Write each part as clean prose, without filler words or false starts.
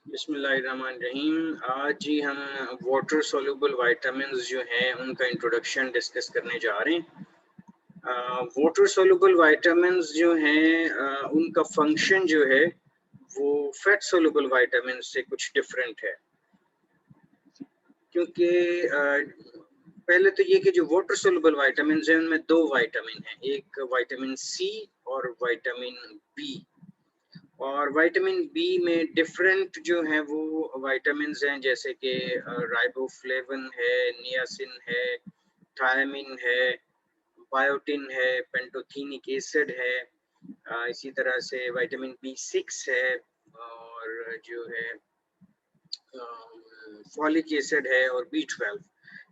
बिस्मिल्लाहिर्रहमानिर्रहीम। आज ही हम वाटर सोल्यूबल वाइटामिन्स जो हैं उनका इंट्रोडक्शन डिस्कस करने जा रहे हैं। वाटर सोल्यूबल वाइटामिन्स जो हैं उनका फंक्शन जो है वो फैट सोल्यूबल वाइटामिन से कुछ डिफरेंट है, क्योंकि पहले तो ये कि जो वाटर सोल्यूबल वाइटामिन हैं उनमें दो वाइटामिन हैं, एक वाइटामिन सी और वाइटामिन बी। और विटामिन बी में डिफरेंट जो हैं वो विटामिन्स हैं, जैसे कि राइबोफ्लेविन है, नियासिन है, थायमिन है, बायोटिन है, पेंटोथेनिक एसिड है, इसी तरह से विटामिन बी6 है, और जो है फॉलिक एसिड है, और बी12।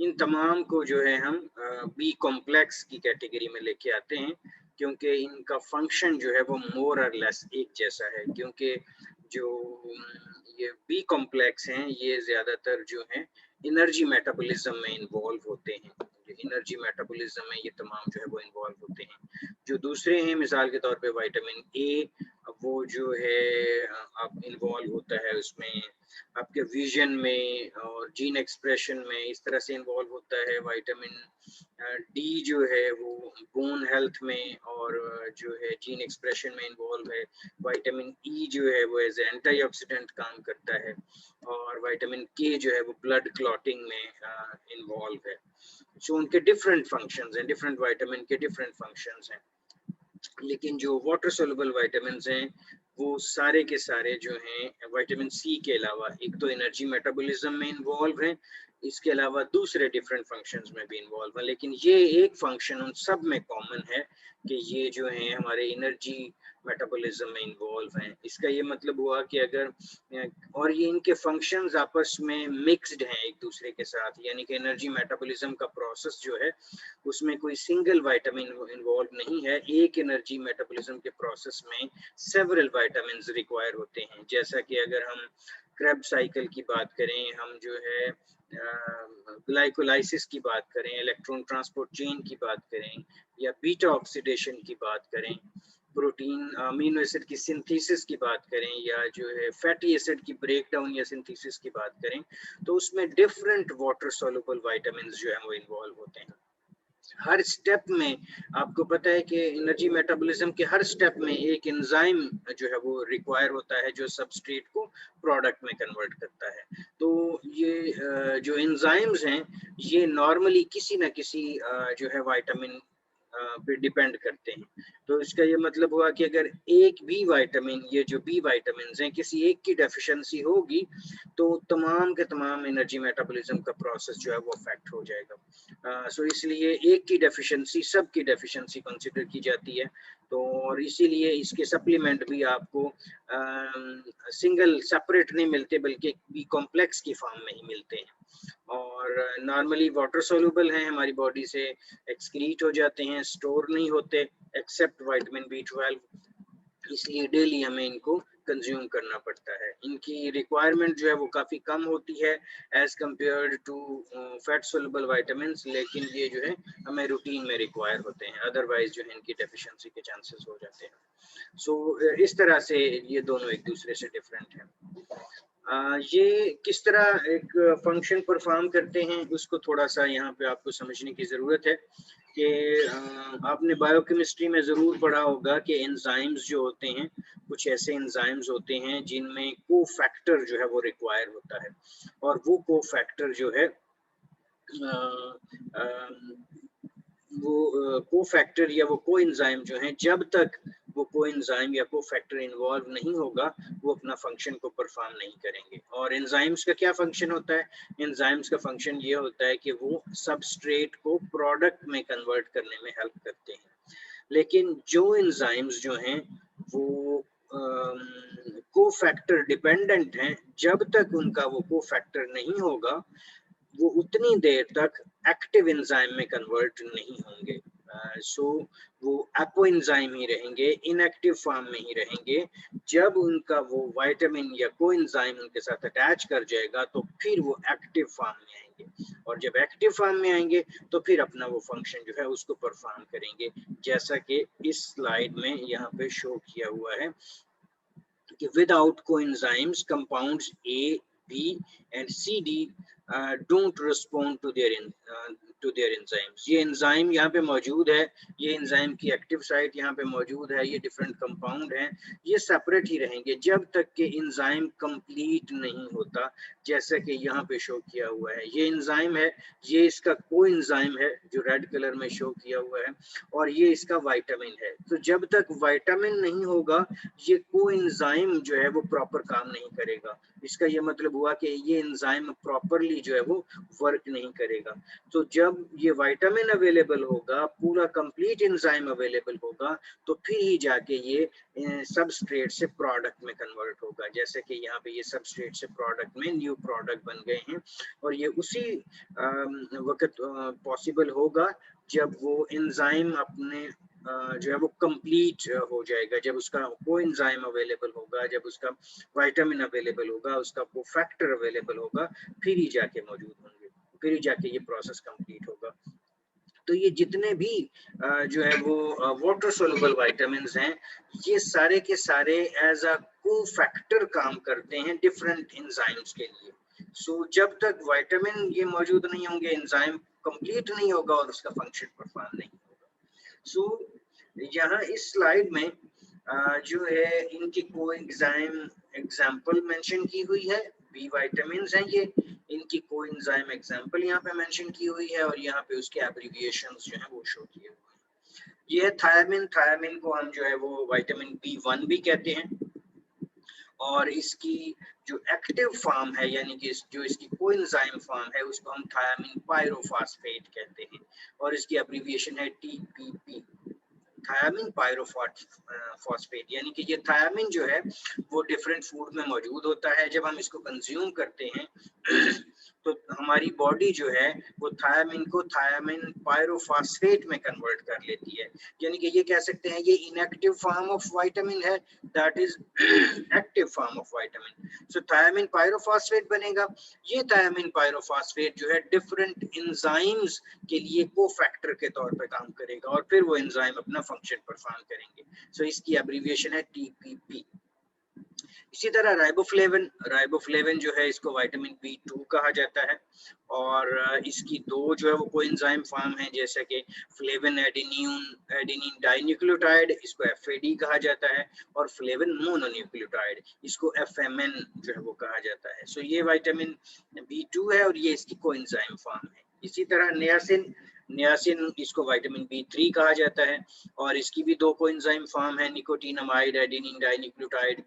इन तमाम को जो है हम बी कॉम्प्लेक्स की कैटेगरी में लेके आते हैं, क्योंकि इनका फंक्शन जो है वो मोर और लेस एक जैसा है। क्योंकि जो ये बी कॉम्प्लेक्स हैं ये ज़्यादातर जो है एनर्जी मेटाबॉलिज्म में इन्वॉल्व होते हैं। जो एनर्जी मेटाबॉलिज्म में ये तमाम जो है वो इन्वॉल्व होते हैं। जो दूसरे हैं, मिसाल के तौर पे विटामिन ए, वो जो है आप इन्वॉल्व होता है उसमें आपके विजन में और जीन एक्सप्रेशन में, इस तरह से इन्वॉल्व होता है। विटामिन डी जो है वो बोन हेल्थ में और जो है जीन एक्सप्रेशन में इन्वॉल्व है। विटामिन ई जो है वो एज एंटीऑक्सीडेंट काम करता है, और विटामिन के जो है वो ब्लड क्लॉटिंग में इन्वॉल्व है। सो उनके डिफरेंट फंक्शंस हैं, डिफरेंट विटामिन के डिफरेंट फंक्शंस हैं। लेकिन जो वाटर सोल्युबल विटामिन्स हैं वो सारे के सारे जो हैं विटामिन सी के अलावा एक तो एनर्जी मेटाबॉलिज्म में इन्वॉल्व हैं, इसके अलावा दूसरे डिफरेंट फंक्शंस में भी इन्वॉल्व हैं। लेकिन ये एक फंक्शन उन सब में कॉमन है कि ये जो हैं हमारे एनर्जी मेटाबॉलिज्म में इन्वॉल्व हैं। इसका ये मतलब हुआ कि अगर और ये इनके फंक्शंस आपस में मिक्स्ड हैं एक दूसरे के साथ, यानी कि एनर्जी मेटाबॉलिज्म का प्रोसेस जो है उसमें कोई सिंगल विटामिन इन्वॉल्व नहीं है। एक एनर्जी मेटाबॉलिज्म के प्रोसेस में सेवरल विटामिन्स रिक्वायर होते हैं। जैसा कि अगर हम क्रेब्स साइकिल की बात करें, हम जो है ग्लाइकोलाइसिस की बात करें, इलेक्ट्रॉन ट्रांसपोर्ट चेन की बात करें, या बीटा ऑक्सीडेशन की बात करें, प्रोटीन अमीनो एसिड की सिंथेसिस की बात करें, या जो है फैटी एसिड की ब्रेकडाउन या सिंथेसिस की बात करें, तो उसमें डिफरेंट वाटर सोल्युबल विटामिन्स जो है वो इन्वॉल्व होते हैं। हर स्टेप में आपको पता है कि एनर्जी मेटाबॉलिज्म के हर स्टेप में एक एंजाइम जो है वो रिक्वायर होता है, जो सबस्ट्रेट को प्रोडक्ट में कन्वर्ट करता है। तो ये जो एंजाइम्स हैं ये नॉर्मली किसी न किसी जो है विटामिन पे डिपेंड करते हैं। तो इसका ये मतलब हुआ कि अगर एक भी विटामिन, ये जो बी विटामिन्स हैं, किसी एक की डेफिशिएंसी होगी तो तमाम के तमाम एनर्जी मेटाबॉलिज्म का प्रोसेस जो है वो अफेक्ट हो जाएगा। सो इसलिए एक की डेफिशिएंसी सब की डेफिशिएंसी कंसिडर की जाती है। तो और इसीलिए इसके सप्लीमेंट भी आपको सिंगल सेपरेट नहीं मिलते, बल्कि बी कॉम्प्लेक्स की फॉर्म में ही मिलते हैं। और नॉर्मली वाटर सोल्यूबल हैं, हमारी बॉडी से एक्सक्रीट हो जाते हैं, स्टोर नहीं होते एक्सेप्ट विटामिन बी12, इसलिए डेली हमें इनको कंज्यूम करना पड़ता है। इनकी रिक्वायरमेंट जो है वो काफ़ी कम होती है as compared to fat soluble vitamins, लेकिन ये जो है हमें रूटीन में रिक्वायर होते हैं, अदरवाइज जो है इनकी डेफिशिएंसी के चांसेस हो जाते हैं। सो इस तरह से ये दोनों एक दूसरे से डिफरेंट हैं। ये किस तरह एक फंक्शन परफॉर्म करते हैं उसको थोड़ा सा यहाँ पे आपको समझने की ज़रूरत है कि आपने बायोकेमिस्ट्री में ज़रूर पढ़ा होगा कि एंजाइम्स जो होते हैं, कुछ ऐसे एंजाइम्स होते हैं जिनमें कोफैक्टर जो है वो रिक्वायर होता है, और वो कोफैक्टर जो है वो कोफैक्टर या वो कोएंजाइम जो हैं, जब तक वो कोएंजाइम या कोफैक्टर इन्वॉल्व नहीं होगा वो अपना फंक्शन को परफॉर्म नहीं करेंगे। और एंजाइम्स का क्या फंक्शन होता है? एंजाइम्स का फंक्शन ये होता है कि वो सबस्ट्रेट को प्रोडक्ट में कन्वर्ट करने में हेल्प करते हैं। लेकिन जो एंजाइम्स जो हैं वो कोफैक्टर डिपेंडेंट हैं, जब तक उनका वो कोफैक्टर नहीं होगा वो उतनी देर तक एक्टिव एंजाइम में कन्वर्ट नहीं होंगे। सो वो एक्व एंजाइम ही रहेंगे, इनएक्टिव फॉर्म में ही रहेंगे। जब उनका वो विटामिन या कोएंजाइम उनके साथ अटैच कर जाएगा तो फिर वो एक्टिव फॉर्म में आएंगे, और जब एक्टिव फॉर्म में आएंगे तो फिर अपना वो फंक्शन जो है उसको परफॉर्म करेंगे, जैसा कि इस स्लाइड में यहाँ पे शो किया हुआ है कि without coenzymes compounds A, B and C, D don't respond to their enzymes. ये enzyme यहाँ पे मौजूद है, ये enzyme की active site यहाँ पे मौजूद है, ये different compound हैं, ये separate ही रहेंगे जब तक कि enzyme complete नहीं होता, जैसा कि यहाँ पे शो किया हुआ है। ये enzyme है, ये इसका coenzyme है जो रेड कलर में शो किया हुआ है, और ये इसका विटामिन है। तो जब तक विटामिन नहीं होगा ये कोएंजाइम जो है वो प्रॉपर काम नहीं करेगा। इसका ये मतलब हुआ कि ये एंजाइम प्रॉपरली जो है वो वर्क नहीं करेगा। तो जब ये विटामिन अवेलेबल होगा, पूरा कंप्लीट एंजाइम अवेलेबल होगा, तो फिर ही जाके ये सबस्ट्रेट से प्रोडक्ट में कन्वर्ट होगा। जैसे कि यहाँ पे ये सबस्ट्रेट से प्रोडक्ट में न्यू प्रोडक्ट बन गए हैं, और ये उसी वक्त पॉसिबल होगा जब वो एंजाइम अपने जो है वो कंप्लीट हो जाएगा, जब उसका कोएंजाइम अवेलेबल होगा, जब उसका विटामिन अवेलेबल होगा, उसका वो फैक्टर अवेलेबल होगा, फिर ही जाके मौजूद होंगे, फिर ही जाके ये प्रोसेस कंप्लीट होगा। तो ये जितने भी जो है वो वाटर सोल्युबल विटामिन्स हैं, ये सारे के सारे एज अ को फैक्टर काम करते हैं डिफरेंट एंजाइम्स के लिए। सो जब तक विटामिन ये मौजूद नहीं होंगे, एंजाइम कंप्लीट नहीं होगा और उसका फंक्शन परफॉर्म नहीं होगा। सो यहाँ इस स्लाइड में जो है इनकी कोएंजाइम एग्जांपल मेंशन की हुई है, बी विटामिन्स हैं ये, इनकी कोएंजाइम एग्जांपल यहाँ पे मेंशन की हुई है, और यहाँ पे उसके एब्रिविएशंस जो हैं वो शो किए हुए हैं। ये है थायमिन, थायमिन को हम जो है वो विटामिन B1 भी कहते हैं, और इसकी जो एक्टिव फॉर्म है यानी कि जो इसकी कोएंजाइम फॉर्म है उसको हम थायमिन पायरोफॉस्फेट कहते हैं, और इसकी एब्रिविएशन है TPP, थायमिन पायरोफॉस्फेट। यानी कि ये थायमिन जो है वो डिफरेंट फूड में मौजूद होता है। जब हम इसको कंज्यूम करते हैं तो हमारी बॉडी जो है वो थायमिन को थायमिन पायरोफॉस्फेट में कन्वर्ट कर लेती है। यानी कि ये कह सकते हैं ये इनएक्टिव फॉर्म ऑफ विटामिन है, that is active form of vitamin. So thiamine pyrophosphate बनेगा। ये थायमिन पायरोफॉस्फेट जो है डिफरेंट एंजाइम्स के लिए कोफैक्टर के तौर पे काम करेगा, और फिर वो एंजाइम अपना फंक्शन परफॉर्म करेंगे। सो इसकी एब्रिविएशन है TPP। इसी तरह राइबोफ्लेविन, राइबोफ्लेविन जो है इसको विटामिन B2 कहा जाता है, और इसकी दो जो है वो कोएंजाइम फॉर्म है, जैसे कि फ्लेविन एडेनिन डाइन्यूक्लियोटाइड, इसको FAD कहा जाता है, और फ्लेविन मोनोन्यूक्लियोटाइड, इसको FMN जो है वो कहा जाता है। सो ये विटामिन B2 है और ये इसकी कोएंजाइम फॉर्म है। इसी तरह नियासिन, नियासिन इसको विटामिन B3 कहा जाता है, और इसकी भी दो कोएंजाइम फॉर्म है, निकोटिनामाइड एडेनिन डाइन्यूक्लियोटाइड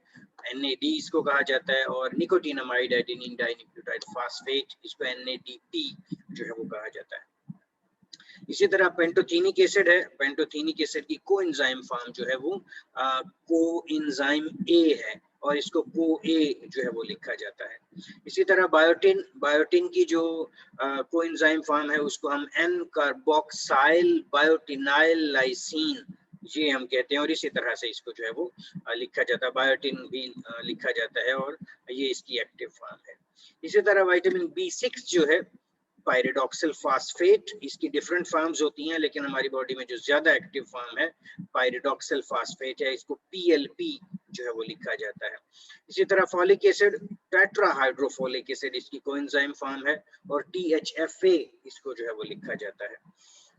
NAD इसको कहा जाता है, और निकोटिनामाइड एडेनिन डाइन्यूक्लियोटाइड फास्फेट इसको NADP जो है वो कहा जाता है। इसी तरह पेंटोथेनिक एसिड है, पेंटोथेनिक एसिड की कोएंजाइम फॉर्म जो है वो कोएंजाइम A है, और इसको CoA जो है वो लिखा जाता है। इसी तरह बायोटिन, बायोटिन की जो कोएंजाइम फॉर्म है उसको हम N-कार्बोक्साइल बायोटिनाइल लाइसिन ये हम कहते हैं, और इसी तरह से इसको जो है वो लिखा जाता है, बायोटिन भी लिखा जाता है, और ये इसकी एक्टिव फॉर्म है। इसी तरह विटामिन B6 जो है पायरिडॉक्सिल फास्फेट, इसकी डिफरेंट फॉर्म्स होती हैं, लेकिन हमारी बॉडी में जो ज्यादा एक्टिव फॉर्म है पायरिडॉक्सिल फास्फेट है, इसको PLP जो है वो लिखा जाता है। इसी तरह फॉलिक एसिड, टेट्राहाइड्रोफोलिक एसिड इसकी कोएंजाइम फॉर्म है, और THFA इसको जो है वो लिखा जाता है।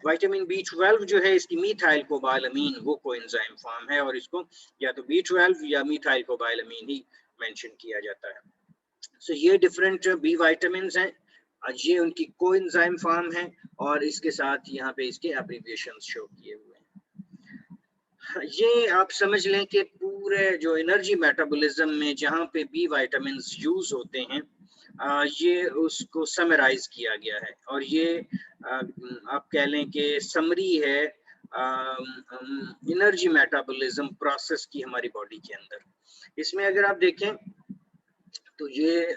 विटामिन B12 जो है इसकी मीथाइल कोबालामीन वो कोएंजाइम फॉर्म है, और इसको या तो B12 या मीथाइल कोबालामीन ही मेंशन किया जाता है। सो ये डिफरेंट B विटामिन्स हैं, ये उनकी कोएंजाइम फॉर्म है, और इसके साथ यहाँ पे इसके एब्रिविएशंस शो किए हुए हैं। ये आप समझ लें कि पूरे जो एनर्जी मेटाबॉलिज्म में जहाँ पे B विटामिन्स यूज होते हैं ये उसको समराइज किया गया है, और ये आप कह लें कि समरी है एनर्जी मेटाबॉलिज्म प्रोसेस की हमारी बॉडी के अंदर। इसमें अगर आप देखें तो ये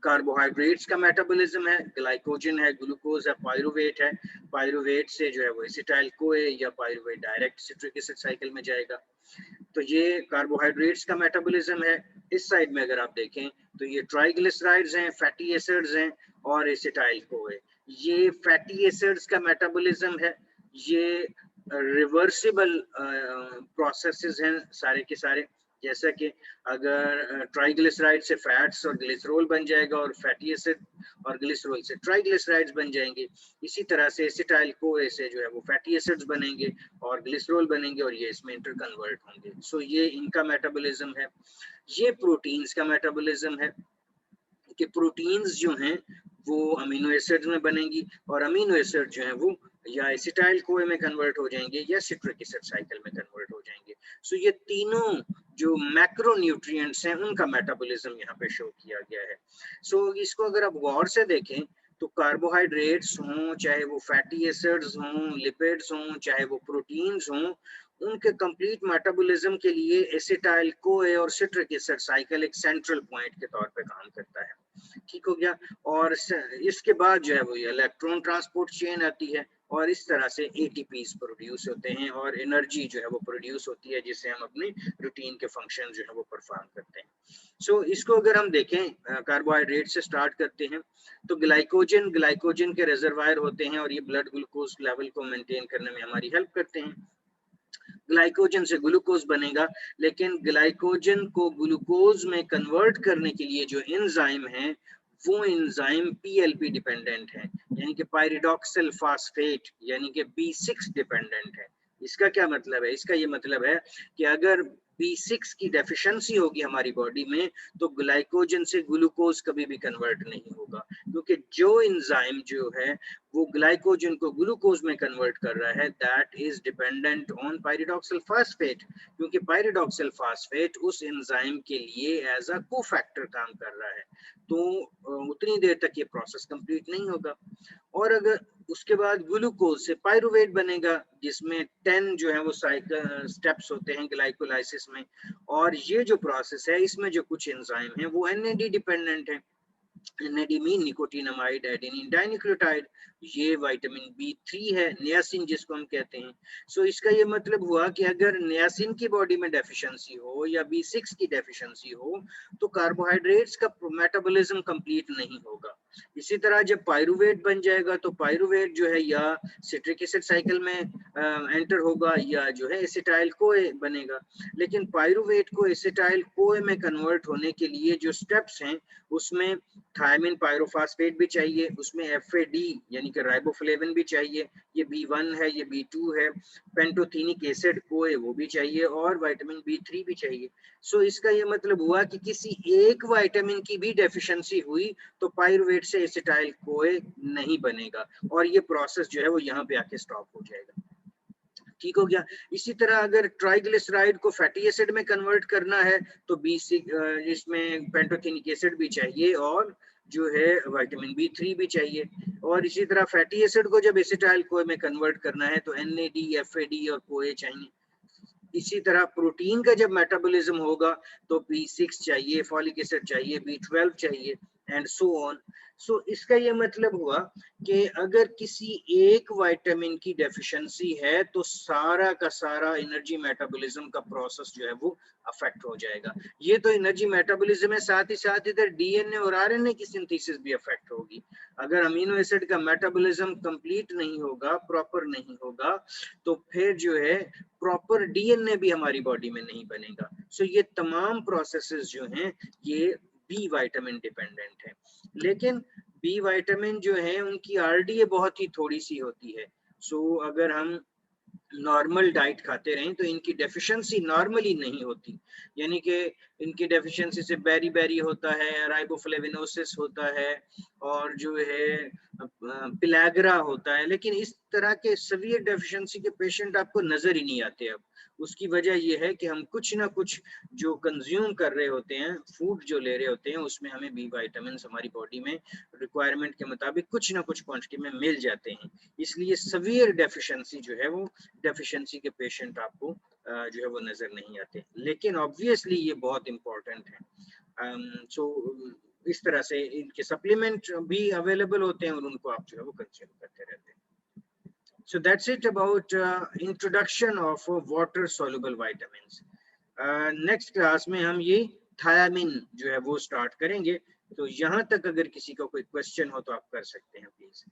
कार्बोहाइड्रेट्स का मेटाबॉलिज्म है, ग्लाइकोजन है, ग्लूकोज है, पायरुवेट है, पायरुवेट से जो है वो एसिटाइल कोए या pyruvate direct citric acid cycle में जाएगा। तो ये कार्बोहाइड्रेट्स का मेटाबॉलिज्म है। इस साइड में अगर आप देखें तो ये ट्राइग्लिसराइड्स हैं, फैटी एसिड्स हैं, और एसिटाइल कोए। ये फैटी एसिड्स का मेटाबॉलिज्म है, ये रिवर्सिबल प्रोसेसेस हैं सारे के सारे, जैसा कि अगर ट्राइग्लिसराइड से फैट्स और ग्लिसरॉल बन जाएगा और फैटी एसिड और ग्लिसरॉल से ट्राइग्लिसराइड्स बन जाएंगे, इसी तरह से एसिटाइल कोए से जो है वो फैटी एसिड्स बनेंगे और ग्लिसरॉल बनेंगे और ये इसमें इंटर कन्वर्ट होंगे। सो ये इनका मेटाबॉलिज्म है। ये प्रोटीन्स का मेटाबॉलिज्म है कि प्रोटीन्स जो हैं वो अमीनो एसिड्स में बनेंगी और अमीनो एसिड जो है वो या एसिटाइल कोए में कन्वर्ट हो जाएंगे या सिट्रिक एसिड साइकिल में कन्वर्ट हो जाएंगे। सो ये तीनों जो मैक्रो न्यूट्रिएंट्स हैं उनका मेटाबॉलिज्म यहाँ पे शो किया गया है। सो इसको अगर आप गौर से देखें तो कार्बोहाइड्रेट्स हों, चाहे वो फैटी एसिड्स हों, लिपिड्स हों, चाहे वो प्रोटीन्स हों, उनके कंप्लीट मेटाबॉलिज्म के लिए एसिटाइल कोए और सिट्रिक एसिड साइकिल एक सेंट्रल पॉइंट के तौर पे काम करता है। ठीक हो गया। और इसके बाद जो है वो ये इलेक्ट्रॉन ट्रांसपोर्ट चेन आती है और इस तरह से एटीपीज प्रोड्यूस होते हैं और एनर्जी जो है वो प्रोड्यूस होती है जिससे हम अपने रूटीन के फंक्शन जो है वो परफॉर्म करते हैं। सो इसको अगर हम देखें कार्बोहाइड्रेट से स्टार्ट करते हैं तो ग्लाइकोजन के रिजर्वायर होते हैं और ये ब्लड ग्लूकोज लेवल को मेंटेन करने में हमारी हेल्प करते हैं। ग्लाइकोजन से ग्लूकोज बनेगा, लेकिन ग्लाइकोजन को ग्लूकोज में कन्वर्ट करने के लिए जो एंजाइम है वो एंजाइम पीएलपी डिपेंडेंट है, यानी कि पायरिडॉक्सिल फास्फेट यानी कि B6 डिपेंडेंट है। इसका क्या मतलब है? इसका ये मतलब है कि अगर B6 की डेफिशिएंसी होगी हमारी बॉडी में तो ग्लाइकोजन से ग्लूकोज कभी भी कन्वर्ट नहीं होगा, क्योंकि जो एंजाइम जो है वो ग्लाइकोजन को ग्लूकोज में कन्वर्ट कर रहा है that is dependent on pyridoxal phosphate, क्योंकि पायरिडॉक्सिल फास्फेट उस एंजाइम के लिए एज अ कोफैक्टर काम कर रहा है। तो उतनी देर तक ये प्रोसेस कंप्लीट नहीं होगा। और अगर उसके बाद ग्लूकोज से पायरुवेट बनेगा जिसमें 10 जो है वो साइकिल स्टेप्स होते हैं ग्लाइकोलाइसिस में, और ये जो प्रोसेस है इसमें जो कुछ एंजाइम है वो एनएडी डिपेंडेंट है। NAD mean nicotinamide adenine dinucleotide, ये विटामिन B3 है, नियासिन जिसको हम कहते हैं। सो इसका ये मतलब हुआ कि अगर नियासिन की बॉडी में डेफिशिएंसी हो या B6 की डेफिशिएंसी हो तो कार्बोहाइड्रेट्स का मेटाबॉलिज्म कंप्लीट नहीं होगा। इसी तरह जब पायरुवेट बन जाएगा तो पायरुवेट जो है या सिट्रिक एसिड साइकिल में एंटर होगा या जो है एसिटाइल कोए बनेगा। लेकिन पायरुवेट को एसिटाइल कोए में कन्वर्ट होने के लिए जो स्टेप्स हैं उसमें थायमिन पायरोफॉस्फेट भी चाहिए, उसमें FAD यानी कि राइबोफ्लेविन भी चाहिए, ये B1 है, ये B2 है, पेंटोथेनिक एसिड कोए वो भी चाहिए और विटामिन B3 भी चाहिए। सो इसका ये मतलब हुआ कि किसी एक विटामिन की भी डेफिशिएंसी हुई तो पायरुवेट से एसिटाइल कोए नहीं बनेगा और ये प्रोसेस जो है वो यहाँ पे आके स्टॉप हो जाएगा। ठीक हो गया। इसी तरह अगर ट्राइग्लिसराइड को फैटी एसिड में कन्वर्ट करना है तो इसमें पेंटोथेनिक एसिड भी चाहिए और जो है विटामिन B3 भी चाहिए। और इसी तरह फैटी एसिड को जब एसिटाइल कोए में कन्वर्ट करना है तो NAD, FAD और कोए चाहिए। इसी तरह प्रोटीन का जब मेटाबॉलिज्म होगा तो B6 चाहिए, फॉलिक एसिड चाहिए, B12 चाहिए एंड सो ऑन। सो इसका ये मतलब हुआ कि अगर किसी एक विटामिन की डेफिशिएंसी है तो सारा का सारा एनर्जी मेटाबॉलिज्म का प्रोसेस जो है वो अफेक्ट हो जाएगा। ये तो एनर्जी मेटाबॉलिज्म है, साथ ही साथ इधर DNA और RNA की सिंथेसिस भी अफेक्ट होगी। अगर अमीनो एसिड का मेटाबॉलिज्म कंप्लीट नहीं होगा, प्रॉपर नहीं होगा, तो फिर जो है प्रॉपर DNA भी हमारी बॉडी में नहीं बनेगा। सो ये तमाम प्रोसेसेस जो हैं ये बी विटामिन डिपेंडेंट है। लेकिन बी विटामिन जो है उनकी RDA बहुत ही थोड़ी सी होती है। सो अगर हम नॉर्मल डाइट खाते रहें तो इनकी डेफिशिएंसी नॉर्मली नहीं होती, यानी कि इनकी डेफिशिएंसी से बेरी बेरी होता है, राइबोफ्लेविनोसिस होता है और जो है पिलैग्रा होता है। लेकिन इस तरह के सीवियर डेफिशिएंसी के पेशेंट आपको नजर ही नहीं आते। अब उसकी वजह यह है कि हम कुछ ना कुछ जो कंज्यूम कर रहे होते हैं, फूड जो ले रहे होते हैं, उसमें हमें बी विटामिन हमारी बॉडी में रिक्वायरमेंट के मुताबिक कुछ ना कुछ क्वांटिटी में मिल जाते हैं। इसलिए सीवियर डेफिशिएंसी जो है वो डेफिशिएंसी के पेशेंट आपको जो है वो नजर नहीं आते। लेकिन ऑब्वियसली ये बहुत इंपॉर्टेंट है। सो इस तरह से इनके सप्लीमेंट भी अवेलेबल होते हैं और उनको आप जो है वो कंज्यूम करते रहते हैं। So that's it about introduction of water soluble vitamins. Next class में हम ये thiamine जो है वो start करेंगे। तो यहाँ तक अगर किसी का कोई क्वेश्चन हो तो आप कर सकते हैं प्लीज।